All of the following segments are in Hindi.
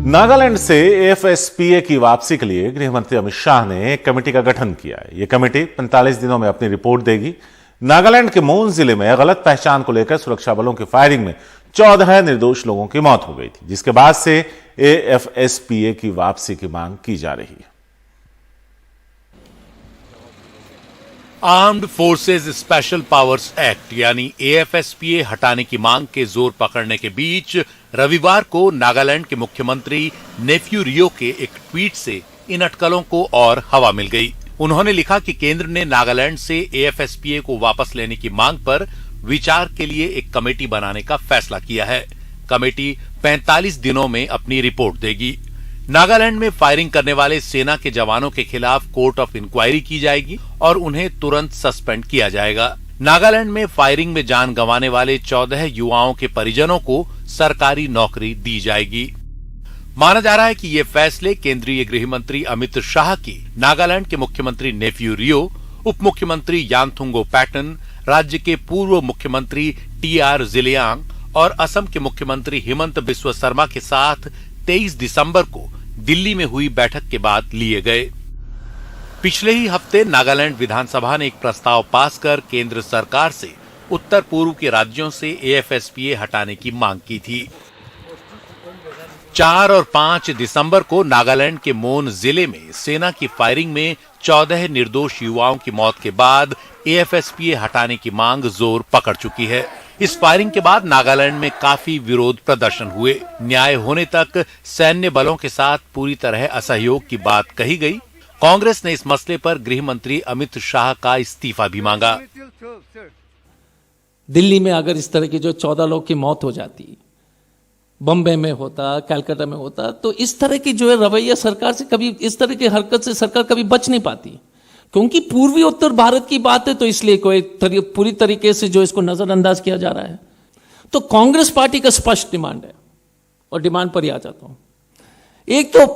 नागालैंड से एफएसपीए की वापसी के लिए गृह मंत्री अमित शाह ने एक कमेटी का गठन किया है। यह कमेटी 45 दिनों में अपनी रिपोर्ट देगी। नागालैंड के मोन जिले में गलत पहचान को लेकर सुरक्षा बलों की फायरिंग में 14 निर्दोष लोगों की मौत हो गई थी, जिसके बाद से एएफएसपीए की वापसी की मांग की जा रही है। Armed forces special powers act यानी एएफएसपीए हटाने की मांग के जोर पकड़ने के बीच रविवार को नागालैंड के मुख्यमंत्री नेफ्यू रियो के एक ट्वीट से इन अटकलों को और हवा मिल गई। उन्होंने लिखा कि केंद्र ने नागालैंड से एएफएसपीए को वापस लेने की मांग पर विचार के लिए एक कमेटी बनाने का फैसला किया है। कमेटी 45 दिनों में अपनी रिपोर्ट देगी। नागालैंड में फायरिंग करने वाले सेना के जवानों के खिलाफ कोर्ट ऑफ इंक्वायरी की जाएगी और उन्हें तुरंत सस्पेंड किया जाएगा। नागालैंड में फायरिंग में जान गंवाने वाले 14 युवाओं के परिजनों को सरकारी नौकरी दी जाएगी। माना जा रहा है कि ये फैसले केंद्रीय गृह मंत्री अमित शाह की नागालैंड के मुख्यमंत्री नेफ्यू रियो, उप मुख्यमंत्री यांगथुंगो पैटर्न, राज्य के पूर्व मुख्यमंत्री टीआर जिलियांग और असम के मुख्यमंत्री हिमंत बिस्वा शर्मा के साथ 23 दिसंबर को दिल्ली में हुई बैठक के बाद लिए गए। पिछले ही हफ्ते नागालैंड विधानसभा ने एक प्रस्ताव पास कर केंद्र सरकार से उत्तर पूर्व के राज्यों से एएफएसपीए हटाने की मांग की थी। 4 और 5 दिसंबर को नागालैंड के मोन जिले में सेना की फायरिंग में 14 निर्दोष युवाओं की मौत के बाद एएफएसपीए हटाने की मांग जोर पकड़ चुकी है। इस फायरिंग के बाद नागालैंड में काफी विरोध प्रदर्शन हुए। न्याय होने तक सैन्य बलों के साथ पूरी तरह असहयोग की बात कही गई। कांग्रेस ने इस मसले पर गृह मंत्री अमित शाह का इस्तीफा भी मांगा। दिल्ली में अगर इस तरह की जो 14 लोग की मौत हो जाती, बम्बई में होता, कलकत्ता में होता, तो इस तरह की जो है रवैया सरकार से कभी, इस तरह की हरकत से सरकार कभी बच नहीं पाती, क्योंकि पूर्वी उत्तर भारत की बात है, तो इसलिए कोई पूरी तरीके से जो इसको नजरअंदाज किया जा रहा है। तो कांग्रेस पार्टी का स्पष्ट डिमांड है, और डिमांड पर ही आ जाता हूं। एक तो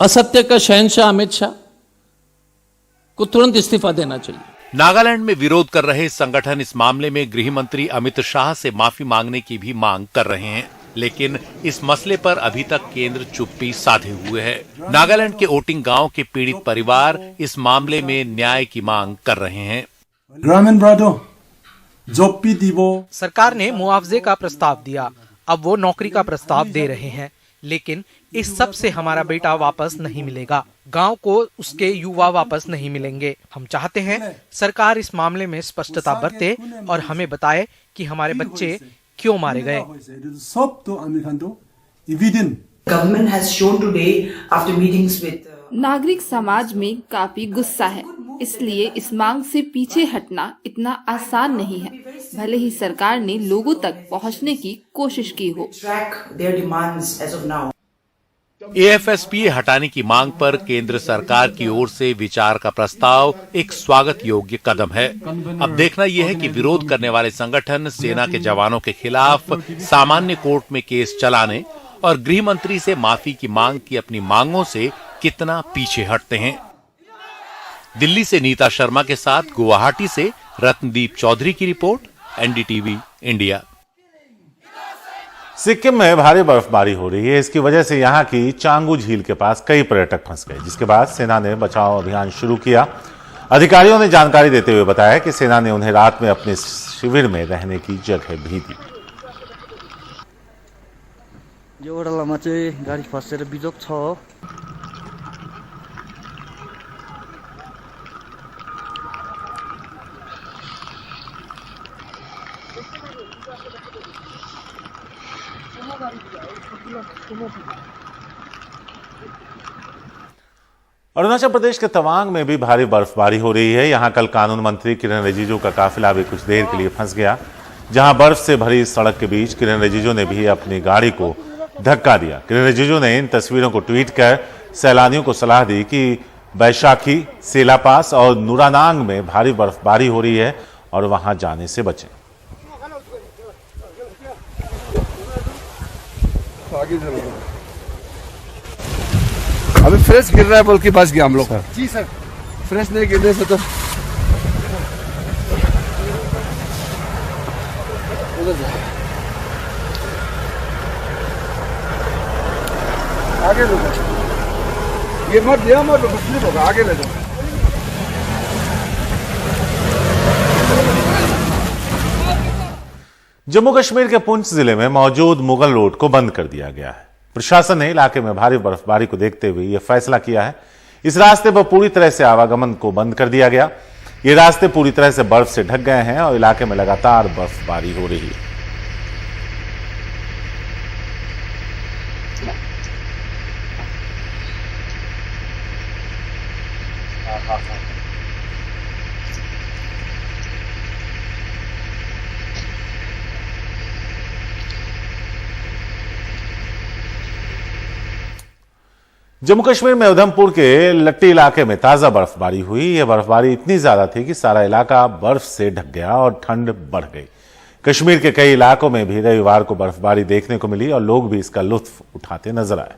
असत्य का शहंशाह अमित शाह को तुरंत इस्तीफा देना चाहिए। नागालैंड में विरोध कर रहे संगठन इस मामले में गृह मंत्री अमित शाह से माफी मांगने की भी मांग कर रहे हैं, लेकिन इस मसले पर अभी तक केंद्र चुप्पी साधे हुए है। नागालैंड के ओटिंग गांव के पीड़ित परिवार इस मामले में न्याय की मांग कर रहे हैं। सरकार ने मुआवजे का प्रस्ताव दिया, अब वो नौकरी का प्रस्ताव दे रहे हैं, लेकिन इस सब से हमारा बेटा वापस नहीं मिलेगा, गांव को उसके युवा वापस नहीं मिलेंगे। हम चाहते हैं सरकार इस मामले में स्पष्टता बरते और हमें बताए कि हमारे बच्चे क्यों मारे गए। नागरिक समाज में काफी गुस्सा है, इसलिए इस मांग से पीछे हटना इतना आसान नहीं है, भले ही सरकार ने लोगों तक पहुंचने की कोशिश की हो। एएफएसपीए हटाने की मांग पर केंद्र सरकार की ओर से विचार का प्रस्ताव एक स्वागत योग्य कदम है। अब देखना यह है कि विरोध करने वाले संगठन सेना के जवानों के खिलाफ सामान्य कोर्ट में केस चलाने और गृह मंत्री से माफी की मांग की अपनी मांगों से कितना पीछे हटते हैं। दिल्ली से नीता शर्मा के साथ गुवाहाटी से रत्नदीप चौधरी की रिपोर्ट, एनडीटीवी इंडिया। सिक्किम में भारी बर्फबारी हो रही है। इसकी वजह से यहां की चांगू झील के पास कई पर्यटक फंस गए, जिसके बाद सेना ने बचाव अभियान शुरू किया। अधिकारियों ने जानकारी देते हुए बताया कि सेना ने उन्हें रात में अपने शिविर में रहने की जगह भी दी। यो ओडालामा चाहिँ गाडी फसेर बिजोग छ। अरुणाचल प्रदेश के तवांग में भी भारी बर्फबारी हो रही है। यहां कल कानून मंत्री किरेन रिजिजू का काफिला भी कुछ देर के लिए फंस गया। जहां बर्फ से भरी सड़क के बीच किरेन रिजिजू ने भी अपनी गाड़ी को धक्का दिया। किरेन रिजिजू ने इन तस्वीरों को ट्वीट कर सैलानियों को सलाह दी कि बैशाखी, सेलापास और नुरानांग में भारी बर्फबारी हो रही है और वहां जाने से बचें। अभी फ्रेश गिर रहा है, पुल के पास गया हम लोग। जी सर, फ्रेश नहीं गिरने से तो आगे ले जाओ, ये मत दिया मत स्लिप होगा, आगे ले जाओ। जम्मू कश्मीर के पुंछ जिले में मौजूद मुगल रोड को बंद कर दिया गया है। प्रशासन ने इलाके में भारी बर्फबारी को देखते हुए यह फैसला किया है। इस रास्ते पर पूरी तरह से आवागमन को बंद कर दिया गया। ये रास्ते पूरी तरह से बर्फ से ढक गए हैं और इलाके में लगातार बर्फबारी हो रही है। जम्मू कश्मीर में उधमपुर के लट्टी इलाके में ताजा बर्फबारी हुई। यह बर्फबारी इतनी ज्यादा थी कि सारा इलाका बर्फ से ढक गया और ठंड बढ़ गई। कश्मीर के कई इलाकों में भी रविवार को बर्फबारी देखने को मिली और लोग भी इसका लुत्फ उठाते नजर आए।